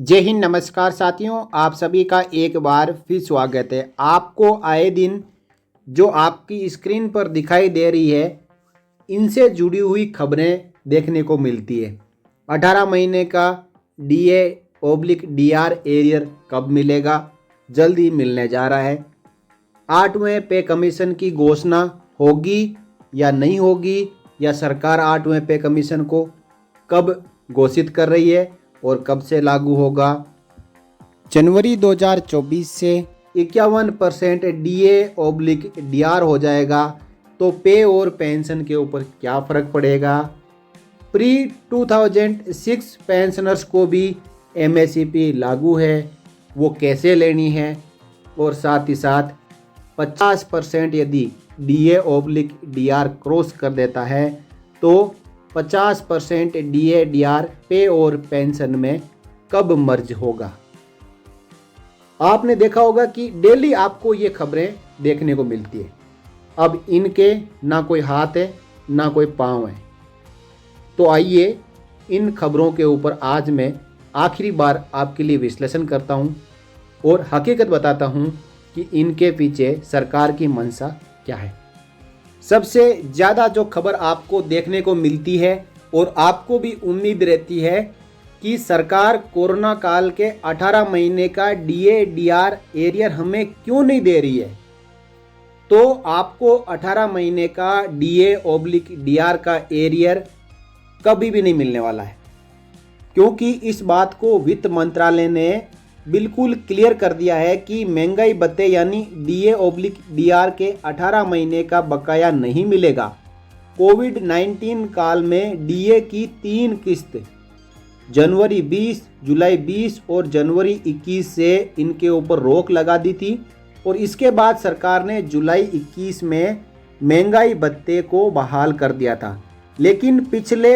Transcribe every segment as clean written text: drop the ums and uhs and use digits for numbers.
जय हिंद, नमस्कार साथियों। आप सभी का एक बार फिर स्वागत है। आपको आए दिन जो आपकी स्क्रीन पर दिखाई दे रही है, इनसे जुड़ी हुई खबरें देखने को मिलती है। 18 महीने का DA/DR एरियर कब मिलेगा? जल्द ही मिलने जा रहा है। 8वें पे कमीशन की घोषणा होगी या नहीं होगी, या सरकार 8वें पे कमीशन को कब घोषित कर रही है और कब से लागू होगा? जनवरी 2024 से 51% DA/DR हो जाएगा तो पे और पेंशन के ऊपर क्या फ़र्क पड़ेगा? प्री 2006 पेंशनर्स को भी MSEP लागू है, वो कैसे लेनी है? और साथ ही साथ 50% यदि DA/DR क्रॉस कर देता है तो 50% DA/DR पे और पेंशन में कब मर्ज होगा? आपने देखा होगा कि डेली आपको ये खबरें देखने को मिलती है। अब इनके ना कोई हाथ है ना कोई पाँव है। तो आइए इन खबरों के ऊपर आज मैं आखिरी बार आपके लिए विश्लेषण करता हूँ और हकीकत बताता हूँ कि इनके पीछे सरकार की मंशा क्या है। सबसे ज़्यादा जो खबर आपको देखने को मिलती है और आपको भी उम्मीद रहती है कि सरकार कोरोना काल के 18 महीने का DA/DR एरियर हमें क्यों नहीं दे रही है, तो आपको 18 महीने का DA/DR का एरियर कभी भी नहीं मिलने वाला है, क्योंकि इस बात को वित्त मंत्रालय ने बिल्कुल क्लियर कर दिया है कि महंगाई भत्ते यानी DA/DR के 18 महीने का बकाया नहीं मिलेगा। कोविड-19 काल में DA की 3 किस्त जनवरी 20, जुलाई 20 और जनवरी 21 से इनके ऊपर रोक लगा दी थी और इसके बाद सरकार ने जुलाई 21 में महंगाई भत्ते को बहाल कर दिया था। लेकिन पिछले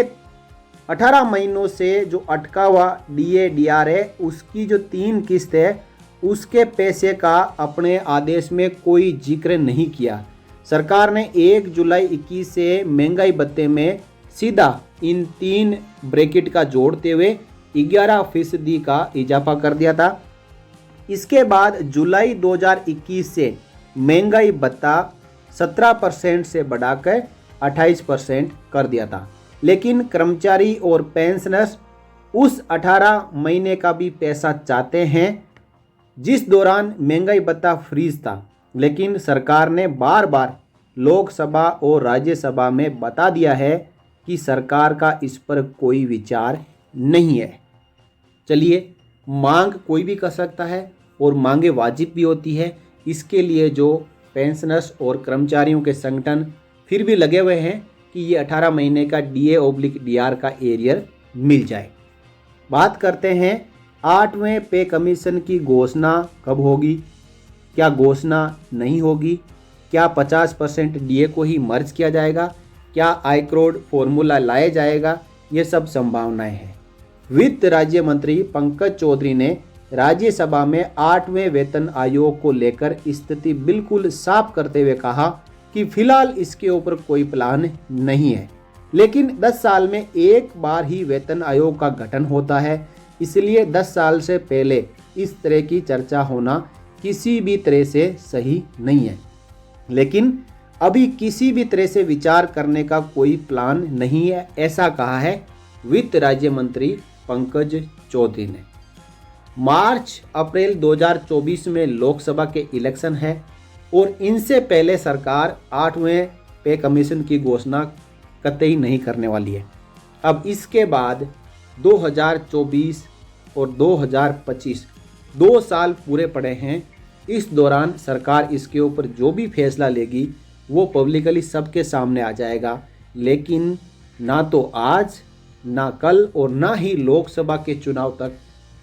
18 महीनों से जो अटका हुआ DA/DR है, उसकी जो 3 किस्त है, उसके पैसे का अपने आदेश में कोई जिक्र नहीं किया। सरकार ने 1 जुलाई 21 से महंगाई भत्ते में सीधा इन 3 ब्रैकेट का जोड़ते हुए 11% का इजाफा कर दिया था। इसके बाद जुलाई 2021 से महंगाई भत्ता 17% से बढ़ाकर 28% कर दिया था। लेकिन कर्मचारी और पेंशनर्स उस 18 महीने का भी पैसा चाहते हैं जिस दौरान महंगाई भत्ता फ्रीज था। लेकिन सरकार ने बार बार लोकसभा और राज्यसभा में बता दिया है कि सरकार का इस पर कोई विचार नहीं है। चलिए, मांग कोई भी कर सकता है और मांगे वाजिब भी होती है। इसके लिए जो पेंशनर्स और कर्मचारियों के संगठन फिर भी लगे हुए हैं कि ये 18 महीने का DA/DR का एरियर मिल जाए। बात करते हैं 8वें पे कमीशन की घोषणा कब होगी? क्या घोषणा नहीं होगी? क्या 50% DA को ही मर्ज किया जाएगा? क्या आईक्रोड फॉर्मूला लाया जाएगा? ये सब संभावनाएं हैं। वित्त राज्य मंत्री पंकज चौधरी ने राज्यसभा में 8वें वेतन आयोग को लेकर स्थिति बिल्कुल साफ करते हुए कहा कि फिलहाल इसके ऊपर कोई प्लान नहीं है। लेकिन 10 साल में एक बार ही वेतन आयोग का गठन होता है, इसलिए 10 साल से पहले इस तरह की चर्चा होना किसी भी तरह से सही नहीं है। लेकिन अभी किसी भी तरह से विचार करने का कोई प्लान नहीं है, ऐसा कहा है वित्त राज्य मंत्री पंकज चौधरी ने। मार्च अप्रैल 2024 में लोकसभा के इलेक्शन है और इनसे पहले सरकार 8वें पे कमीशन की घोषणा कतई नहीं करने वाली है। अब इसके बाद 2024 और 2025 2 साल पूरे पड़े हैं। इस दौरान सरकार इसके ऊपर जो भी फैसला लेगी वो पब्लिकली सबके सामने आ जाएगा। लेकिन ना तो आज, ना कल और ना ही लोकसभा के चुनाव तक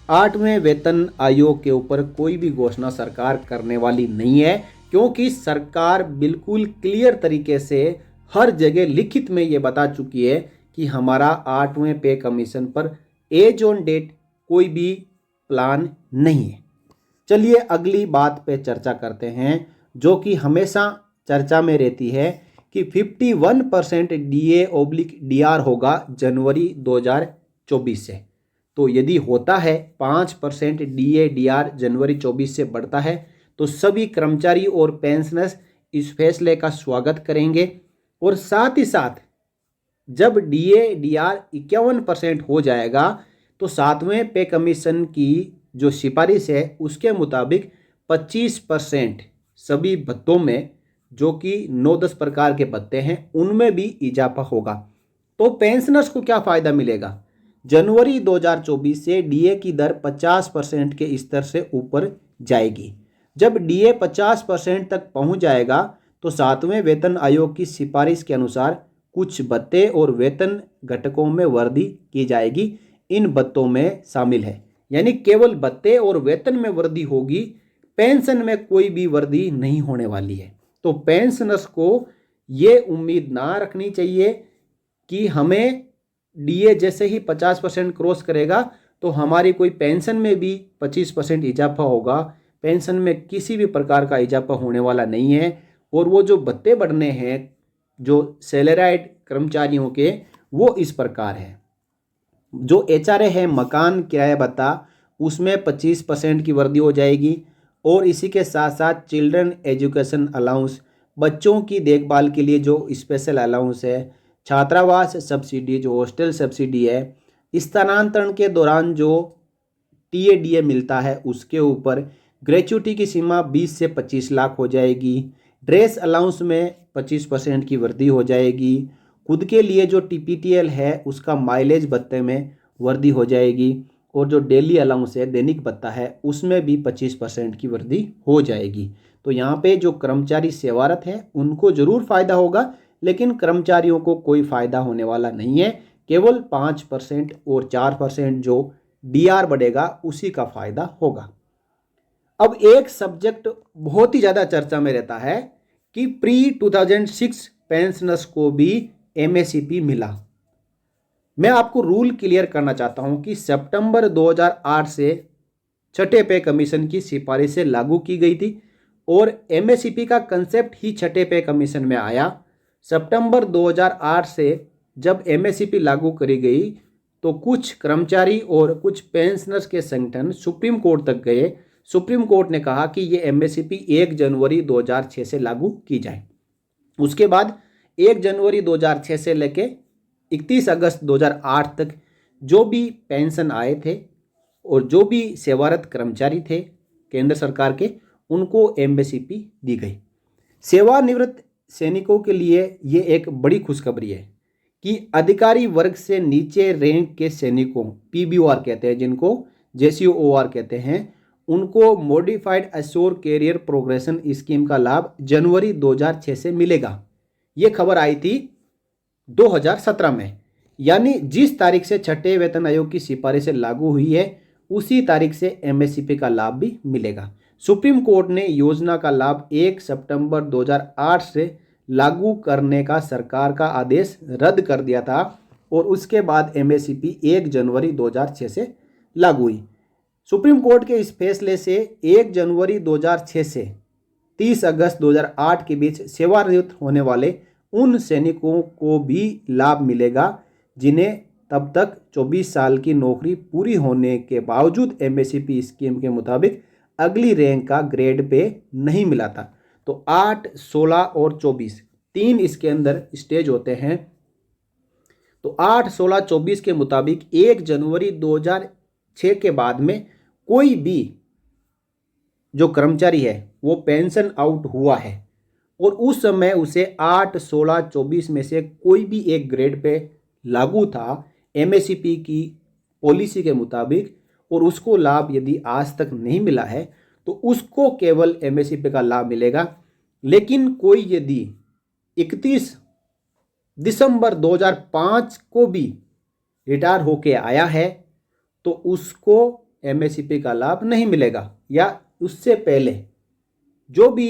8वें वेतन आयोग के ऊपर कोई भी घोषणा सरकार करने वाली नहीं है, क्योंकि सरकार बिल्कुल क्लियर तरीके से हर जगह लिखित में ये बता चुकी है कि हमारा 8वें पे कमीशन पर एज ऑन डेट कोई भी प्लान नहीं है। चलिए अगली बात पे चर्चा करते हैं, जो कि हमेशा चर्चा में रहती है कि 51% DA/DR होगा जनवरी 2024 से। तो यदि होता है 5% डीए डीआर जनवरी 24 से बढ़ता है तो सभी कर्मचारी और पेंशनर्स इस फैसले का स्वागत करेंगे। और साथ ही साथ जब डीए डीआर 51% हो जाएगा तो 7वें पे कमीशन की जो सिफारिश है उसके मुताबिक 25% सभी भत्तों में, जो कि 9-10 प्रकार के भत्ते हैं, उनमें भी इजाफा होगा। तो पेंशनर्स को क्या फ़ायदा मिलेगा? जनवरी 2024 से डीए की दर 50% के स्तर से ऊपर जाएगी। जब डीए 50% तक पहुंच जाएगा तो 7वें वेतन आयोग की सिफारिश के अनुसार कुछ भत्ते और वेतन घटकों में वृद्धि की जाएगी। इन भत्तों में शामिल है, यानी केवल भत्ते और वेतन में वृद्धि होगी, पेंशन में कोई भी वृद्धि नहीं होने वाली है। तो पेंशनर्स को ये उम्मीद ना रखनी चाहिए कि हमें डीए जैसे ही 50% क्रॉस करेगा तो हमारी कोई पेंशन में भी 25% इजाफा होगा। पेंशन में किसी भी प्रकार का इजाफा होने वाला नहीं है। और वो जो भत्ते बढ़ने हैं जो सैलराइड कर्मचारियों के, वो इस प्रकार है। जो एचआरए है, मकान किराया भत्ता, उसमें 25% की वृद्धि हो जाएगी। और इसी के साथ साथ चिल्ड्रन एजुकेशन अलाउंस, बच्चों की देखभाल के लिए जो स्पेशल अलाउंस है, छात्रावास सब्सिडी, जो हॉस्टल सब्सिडी है, स्थानांतरण के दौरान जो टीएडीए मिलता है उसके ऊपर ग्रेच्युटी की सीमा 20 से 25 लाख हो जाएगी। ड्रेस अलाउंस में 25% की वृद्धि हो जाएगी। खुद के लिए जो टीपीटीएल है उसका माइलेज भत्ते में वृद्धि हो जाएगी। और जो डेली अलाउंस है, दैनिक भत्ता है, उसमें भी 25% की वृद्धि हो जाएगी। तो यहाँ पे जो कर्मचारी सेवारत है उनको जरूर फायदा होगा, लेकिन कर्मचारियों को कोई फायदा होने वाला नहीं है। केवल 5% और 4% जो डीआर बढ़ेगा उसी का फायदा होगा। अब एक सब्जेक्ट बहुत ही ज़्यादा चर्चा में रहता है कि प्री 2006 पेंशनर्स को भी एमएसीपी मिला। मैं आपको रूल क्लियर करना चाहता हूं कि सितंबर 2008 से छठे पे कमीशन की सिफारिश से लागू की गई थी और एमएसीपी का कंसेप्ट ही छठे पे कमीशन में आया। सितंबर 2008 से जब एमएसीपी लागू करी गई तो कुछ कर्मचारी और कुछ पेंशनर्स के संगठन सुप्रीम कोर्ट तक गए। सुप्रीम कोर्ट ने कहा कि ये एमएसीपी 1 जनवरी 2006 से लागू की जाए। उसके बाद 1 जनवरी 2006 से लेके 31 अगस्त 2008 तक जो भी पेंशन आए थे और जो भी सेवारत कर्मचारी थे केंद्र सरकार के, उनको एमएसीपी दी गई। सेवानिवृत्त सैनिकों के लिए ये एक बड़ी खुशखबरी है कि अधिकारी वर्ग से नीचे रैंक के सैनिकों, पीबीओआर कहते हैं जिनको, जेसीओआर कहते हैं, उनको modified assured career progression scheme का लाभ जनवरी 2006 से मिलेगा। ये खबर आई थी 2017 में, यानी जिस तारीख से छठे वेतन आयोग की सिफारिश से लागू हुई है उसी तारीख से एमएससीपी का लाभ भी मिलेगा। सुप्रीम कोर्ट ने योजना का लाभ 1 सितंबर 2008 से लागू करने का सरकार का आदेश रद्द कर दिया था और उसके बाद एमएससीपी 1 जनवरी 2006 से लागू हुई। सुप्रीम कोर्ट के इस फैसले से 1 जनवरी 2006 से 30 अगस्त 2008 के बीच सेवानिवृत्त होने वाले उन सैनिकों को भी लाभ मिलेगा जिन्हें तब तक 24 साल की नौकरी पूरी होने के बावजूद एमएससीपी स्कीम के मुताबिक अगली रैंक का ग्रेड पे नहीं मिला था। तो 8, 16 और 24 तीन इसके अंदर स्टेज होते हैं। तो 8, 16, 24 के मुताबिक 1 जनवरी 2006 के बाद में कोई भी जो कर्मचारी है वो पेंशन आउट हुआ है और उस समय उसे 8, 16, 24 में से कोई भी एक ग्रेड पे लागू था एमएससीपी की पॉलिसी के मुताबिक, और उसको लाभ यदि आज तक नहीं मिला है तो उसको केवल एमएससीपी का लाभ मिलेगा। लेकिन कोई यदि 31 दिसंबर 2005 को भी रिटायर होके आया है तो उसको एमएससीपी का लाभ नहीं मिलेगा, या उससे पहले जो भी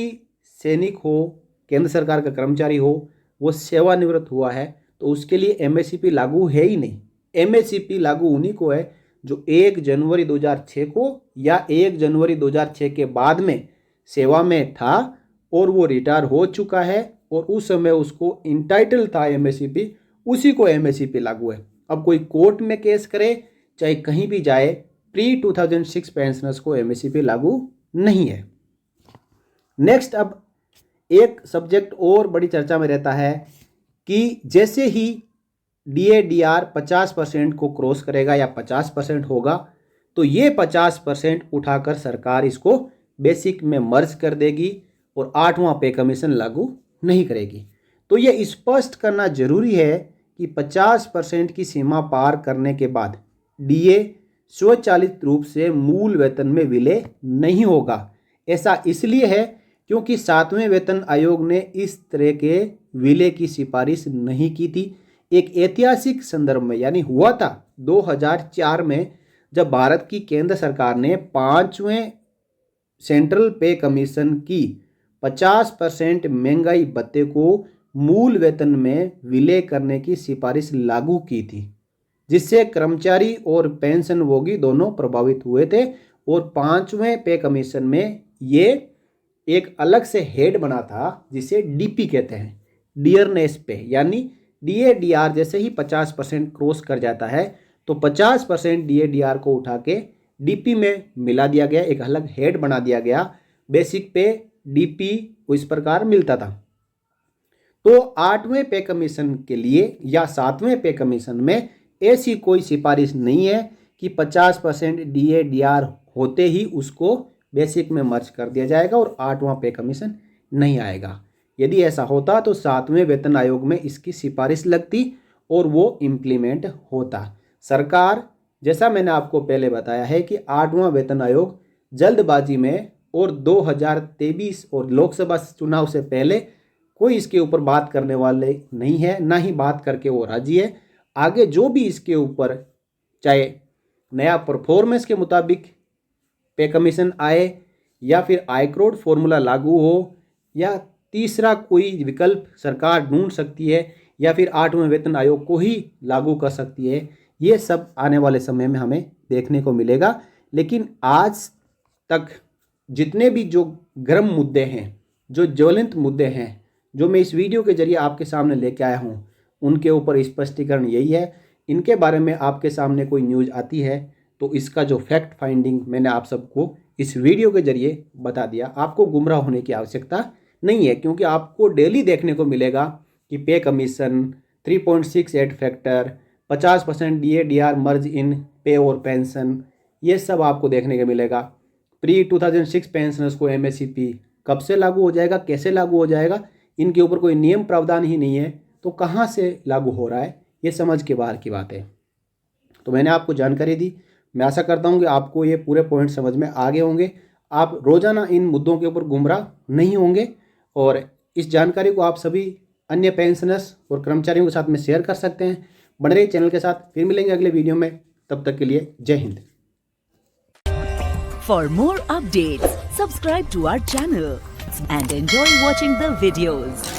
सैनिक हो, केंद्र सरकार का कर्मचारी हो, वो सेवानिवृत्त हुआ है तो उसके लिए एमएससीपी लागू है ही नहीं। एमएससीपी लागू उन्हीं को है जो 1 जनवरी 2006 को या 1 जनवरी 2006 के बाद में सेवा में था और वो रिटायर हो चुका है और उस समय उसको इंटाइटल था एमएससीपी, उसी को एमएससीपी लागू है। अब कोई कोर्ट में केस करे चाहे कहीं भी जाए, प्री 2006 पेंशनर्स को एमएसपी लागू नहीं है। नेक्स्ट, अब एक सब्जेक्ट और बड़ी चर्चा में रहता है कि जैसे ही DA/DR 50% को क्रॉस करेगा या 50% होगा तो ये 50% उठाकर सरकार इसको बेसिक में मर्ज कर देगी और 8वां पे कमीशन लागू नहीं करेगी। तो ये स्पष्ट करना जरूरी है कि 50% की सीमा पार करने के बाद DA स्वचालित रूप से मूल वेतन में विलय नहीं होगा। ऐसा इसलिए है क्योंकि 7वें वेतन आयोग ने इस तरह के विलय की सिफारिश नहीं की थी। एक ऐतिहासिक संदर्भ में, यानी हुआ था 2004 में, जब भारत की केंद्र सरकार ने 5वें सेंट्रल पे कमीशन की 50% महंगाई भत्ते को मूल वेतन में विलय करने की सिफारिश लागू की थी, जिससे कर्मचारी और पेंशनभोगी दोनों प्रभावित हुए थे। और 5वें पे कमीशन में ये एक अलग से हेड बना था जिसे DP कहते हैं, डियरनेस पे, यानी DA/DR जैसे ही 50% क्रॉस कर जाता है तो 50% DA/DR को उठा के DP में मिला दिया गया, एक अलग हेड बना दिया गया। बेसिक पे DP को इस प्रकार मिलता था। तो 8वें पे कमीशन के लिए या 7वें पे कमीशन में ऐसी कोई सिफारिश नहीं है कि 50% DA/DR होते ही उसको बेसिक में मर्ज कर दिया जाएगा और 8वां पे कमीशन नहीं आएगा। यदि ऐसा होता तो 7वें वेतन आयोग में इसकी सिफारिश लगती और वो इम्प्लीमेंट होता। सरकार, जैसा मैंने आपको पहले बताया है कि 8वां वेतन आयोग जल्दबाजी में और 2023 और लोकसभा चुनाव से पहले कोई इसके ऊपर बात करने वाले नहीं है, ना ही बात करके वो राजी है। आगे जो भी इसके ऊपर चाहे नया परफॉर्मेंस के मुताबिक पे कमीशन आए या फिर आयक्रोड फॉर्मूला लागू हो या तीसरा कोई विकल्प सरकार ढूंढ सकती है या फिर 8वें वेतन आयोग को ही लागू कर सकती है, ये सब आने वाले समय में हमें देखने को मिलेगा। लेकिन आज तक जितने भी जो गर्म मुद्दे हैं, जो ज्वलंत मुद्दे हैं, जो मैं इस वीडियो के जरिए आपके सामने लेके आया हूँ, उनके ऊपर स्पष्टीकरण यही है। इनके बारे में आपके सामने कोई न्यूज़ आती है तो इसका जो फैक्ट फाइंडिंग मैंने आप सबको इस वीडियो के जरिए बता दिया। आपको गुमराह होने की आवश्यकता नहीं है, क्योंकि आपको डेली देखने को मिलेगा कि पे कमीशन, 3.68 फैक्टर, 50% DA/DR मर्ज इन पे और पेंशन, ये सब आपको देखने को मिलेगा। प्री 2006 पेंशनर्स को MSP कब से लागू हो जाएगा, कैसे लागू हो जाएगा, इनके ऊपर कोई नियम प्रावधान ही नहीं है, तो कहाँ से लागू हो रहा है, ये समझ के बाहर की बात है। तो मैंने आपको जानकारी दी। मैं आशा करता हूँ कि आपको ये पूरे पॉइंट समझ में आ गए होंगे। आप रोज़ाना इन मुद्दों के ऊपर गुमराह नहीं होंगे और इस जानकारी को आप सभी अन्य पेंशनर्स और कर्मचारियों के साथ में शेयर कर सकते हैं। बने रहिए चैनल के साथ, फिर मिलेंगे अगले वीडियो में। तब तक के लिए जय Hind. For more updates, subscribe to our channel and enjoy watching the videos.